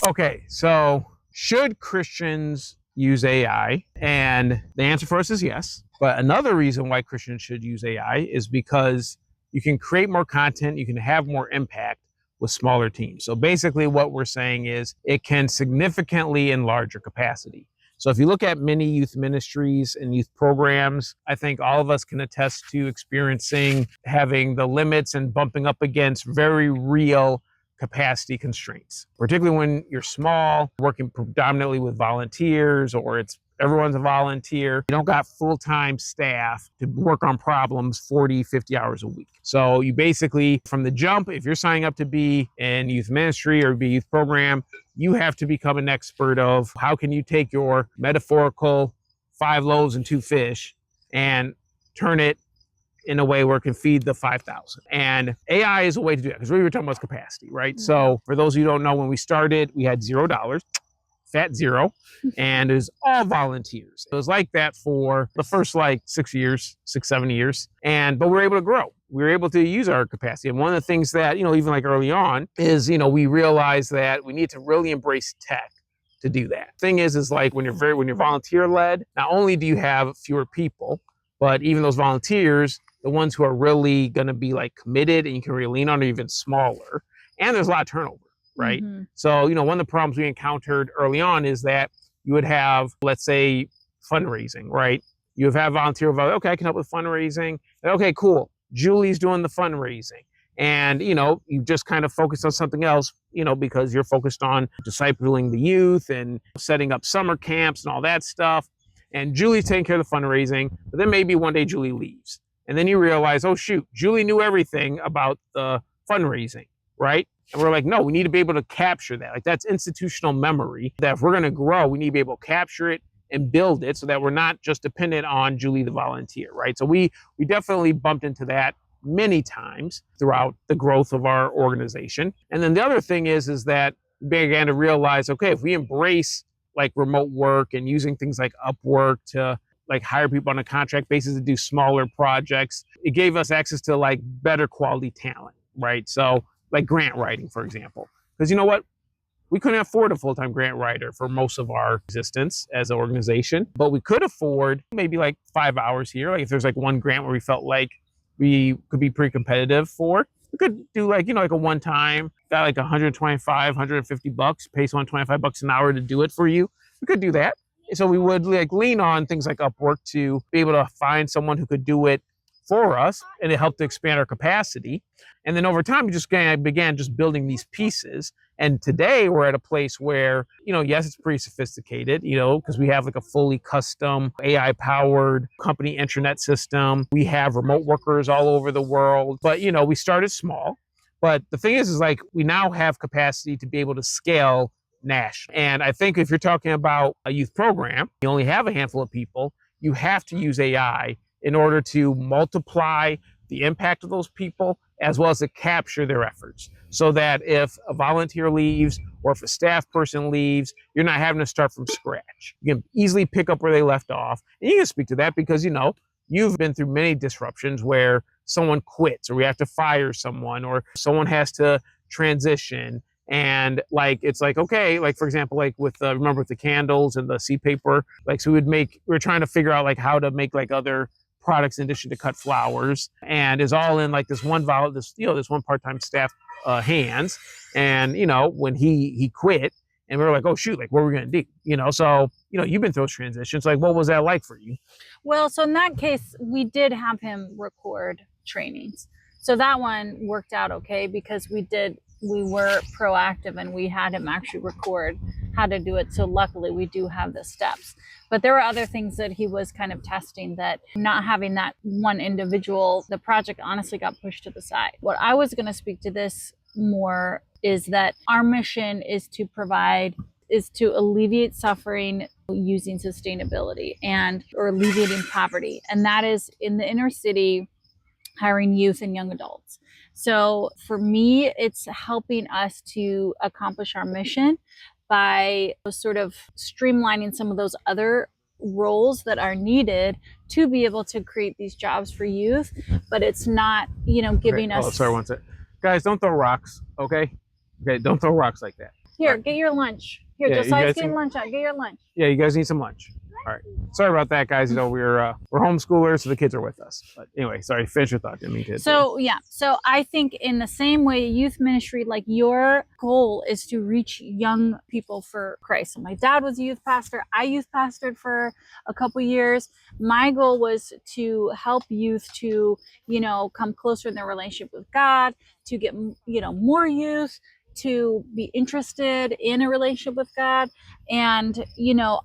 Okay, so should Christians use AI? And the answer for us is yes. But another reason why Christians should use AI is because you can create more content, you can have more impact with smaller teams. So basically what we're saying is it can significantly enlarge your capacity. So if you look at many youth ministries and youth programs, I think all of us can attest to experiencing having the limits and bumping up against very real capacity constraints, particularly when you're small, working predominantly with volunteers, or everyone's a volunteer. You don't got full-time staff to work on problems 40, 50 hours a week. So you basically, from the jump, if you're signing up to be in youth ministry or be a youth program, you have to become an expert of how can you take your metaphorical 5 loaves and 2 fish and turn it in a way where it can feed the 5,000. And AI is a way to do that, because we were talking about capacity, right? Mm-hmm. So for those of you who don't know, when we started, we had $0, fat zero, and it was all volunteers. It was like that for the first 6 years, 7 years. But we were able to grow. We were able to use our capacity. And one of the things that, even early on is, we realized that we need to really embrace tech to do that. Thing is like when you're volunteer led, not only do you have fewer people, but even those volunteers, the ones who are really going to be committed and you can really lean on, are even smaller. And there's a lot of turnover, right? Mm-hmm. So, one of the problems we encountered early on is that you would have, let's say, fundraising, right? You would have volunteer, okay, I can help with fundraising. Okay, cool. Julie's doing the fundraising. And, you just kind of focus on something else, because you're focused on discipling the youth and setting up summer camps and all that stuff. And Julie's taking care of the fundraising, but then maybe one day Julie leaves. And then you realize, oh shoot, Julie knew everything about the fundraising, right? And we're like, no, we need to be able to capture that. That's institutional memory, that if we're going to grow, we need to be able to capture it and build it so that we're not just dependent on Julie the volunteer, right? So we definitely bumped into that many times throughout the growth of our organization. And then the other thing is that we began to realize, okay, if we embrace remote work and using things like Upwork to hire people on a contract basis to do smaller projects, it gave us access to better quality talent, right? So grant writing, for example, because you know what? We couldn't afford a full-time grant writer for most of our existence as an organization, but we could afford maybe 5 hours here. If there's one grant where we felt like we could be pretty competitive for, we could do a one-time, got $125, $150, pay someone $25 an hour to do it for you. We could do that. So we would lean on things like Upwork to be able to find someone who could do it for us, and it helped to expand our capacity. And then over time, we just began just building these pieces. And today we're at a place where, yes, it's pretty sophisticated, because we have a fully custom AI-powered company intranet system. We have remote workers all over the world. But, we started small. But the thing is we now have capacity to be able to scale nationally. And I think if you're talking about a youth program, you only have a handful of people, you have to use AI in order to multiply the impact of those people, as well as to capture their efforts. So that if a volunteer leaves or if a staff person leaves, you're not having to start from scratch. You can easily pick up where they left off. And you can speak to that because, you've been through many disruptions where someone quits, or we have to fire someone, or someone has to transition. And it's okay, for example, with remember with the candles and the seed paper, so we were trying to figure out how to make other products in addition to cut flowers, and is all in this one one part-time staff hands. And when he quit, and we were oh shoot, what are we going to do? So you've been through those transitions. What was that like for you? Well, so in that case, we did have him record trainings, so that one worked out okay, because we were proactive and we had him actually record how to do it. So luckily we do have the steps. But there were other things that he was kind of testing, that not having that one individual, the project honestly got pushed to the side. What I was going to speak to this more is that our mission is to alleviate suffering using sustainability or alleviating poverty. And that is in the inner city, hiring youth and young adults. So for me, it's helping us to accomplish our mission by sort of streamlining some of those other roles that are needed to be able to create these jobs for youth. But it's not, giving us... Oh, sorry, one sec. Guys, don't throw rocks, okay? Okay, don't throw rocks like that. Here, get your lunch. Here, Yeah, you Josiah's guys getting can- lunch out. Get your lunch. Yeah, you guys need some lunch. All right. Sorry about that, guys. We're homeschoolers, so the kids are with us. But anyway, sorry. Finish your thought. Didn't mean to. So I think in the same way, youth ministry, like your goal is to reach young people for Christ. So my dad was a youth pastor. I youth pastored for a couple years. My goal was to help youth to, come closer in their relationship with God, to get, more youth to be interested in a relationship with God. And,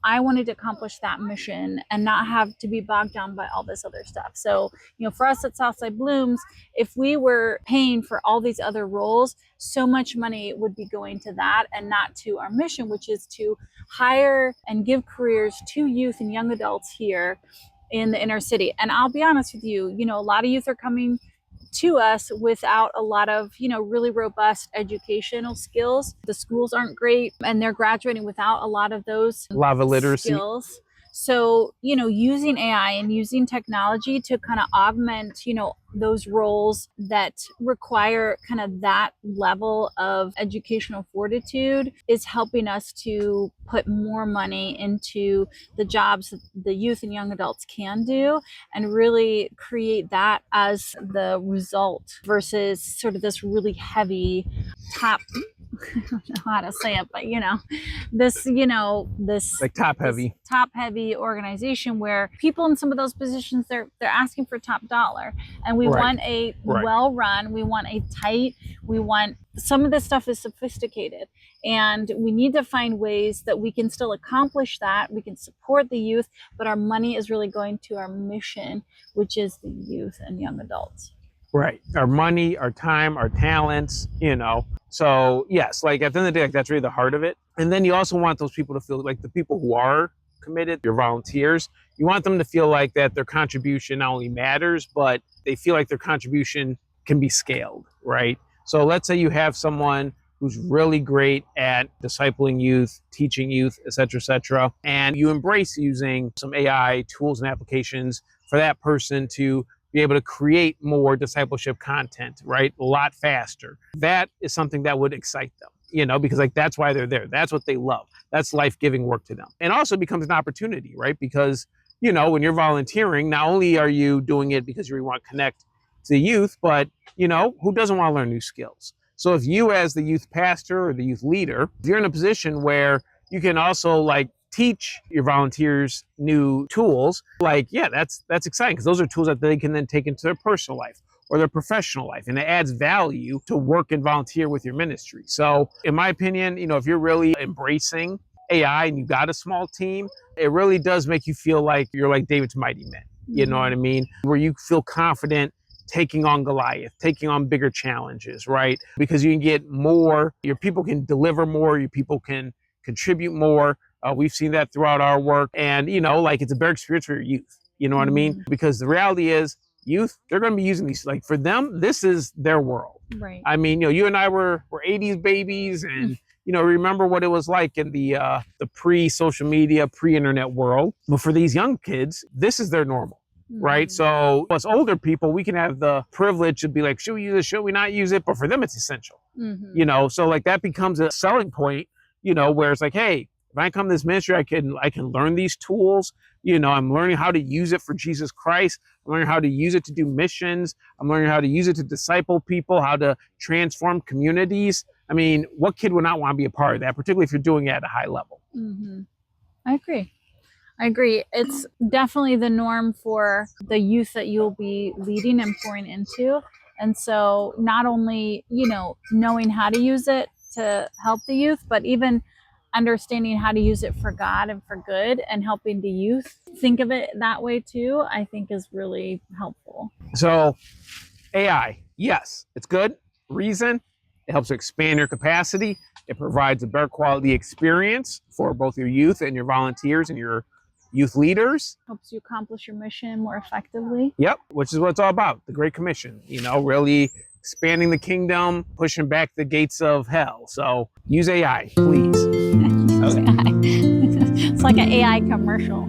I wanted to accomplish that mission and not have to be bogged down by all this other stuff. So, for us at Southside Blooms, if we were paying for all these other roles, so much money would be going to that and not to our mission, which is to hire and give careers to youth and young adults here in the inner city. And I'll be honest with you, a lot of youth are coming to us without a lot of, really robust educational skills. The schools aren't great and they're graduating without a lot of those lava literacy skills. So, using AI and using technology to kind of augment, those roles that require kind of that level of educational fortitude is helping us to put more money into the jobs that the youth and young adults can do and really create that as the result versus sort of this really heavy top I don't know how to say it, but this like top heavy organization where people in some of those positions they're asking for top dollar, and we want a well run, we want a tight, we want some of this stuff is sophisticated, and we need to find ways that we can still accomplish that. We can support the youth, but our money is really going to our mission, which is the youth and young adults. Right. Our money, our time, our talents, So yes, like at the end of the day, like, that's really the heart of it. And then you also want those people to feel like the people who are committed, your volunteers, you want them to feel like that their contribution not only matters, but they feel like their contribution can be scaled, right? So let's say you have someone who's really great at discipling youth, teaching youth, et cetera, and you embrace using some AI tools and applications for that person to be able to create more discipleship content, right? A lot faster. That is something that would excite them, because like that's why they're there. That's what they love. That's life-giving work to them. And also becomes an opportunity, right? Because, when you're volunteering, not only are you doing it because you want to connect to the youth, but, who doesn't want to learn new skills? So if you as the youth pastor or the youth leader, if you're in a position where you can also like teach your volunteers new tools, that's exciting because those are tools that they can then take into their personal life or their professional life, and it adds value to work and volunteer with your ministry. So in my opinion, if you're really embracing AI and you got a small team, it really does make you feel like you're like David's mighty men. You know what I mean? Where you feel confident taking on Goliath, taking on bigger challenges, right? Because you can get more, your people can deliver more, your people can contribute more. We've seen that throughout our work, and it's a better experience for your youth. You know what I mean? Because the reality is, youth, they're going to be using these. Like for them, this is their world. Right. I mean, you and I were 80s babies, and remember what it was like in the pre-social media, pre-internet world. But for these young kids, this is their normal. Right. So us older people, we can have the privilege to be like, should we use it? Should we not use it? But for them, it's essential. So like that becomes a selling point. Where it's like, hey, if I come to this ministry, I can learn these tools. I'm learning how to use it for Jesus Christ. I'm learning how to use it to do missions. I'm learning how to use it to disciple people, how to transform communities. I mean, what kid would not want to be a part of that, particularly if you're doing it at a high level? I agree. It's definitely the norm for the youth that you'll be leading and pouring into. And so not only, knowing how to use it to help the youth, but even understanding how to use it for God and for good and helping the youth think of it that way too, I think is really helpful. So AI, yes, it's good. Reason, it helps to expand your capacity. It provides a better quality experience for both your youth and your volunteers and your youth leaders. Helps you accomplish your mission more effectively. Yep, which is what it's all about, the Great Commission, really expanding the kingdom, pushing back the gates of hell. So use AI, please. It's like an AI commercial.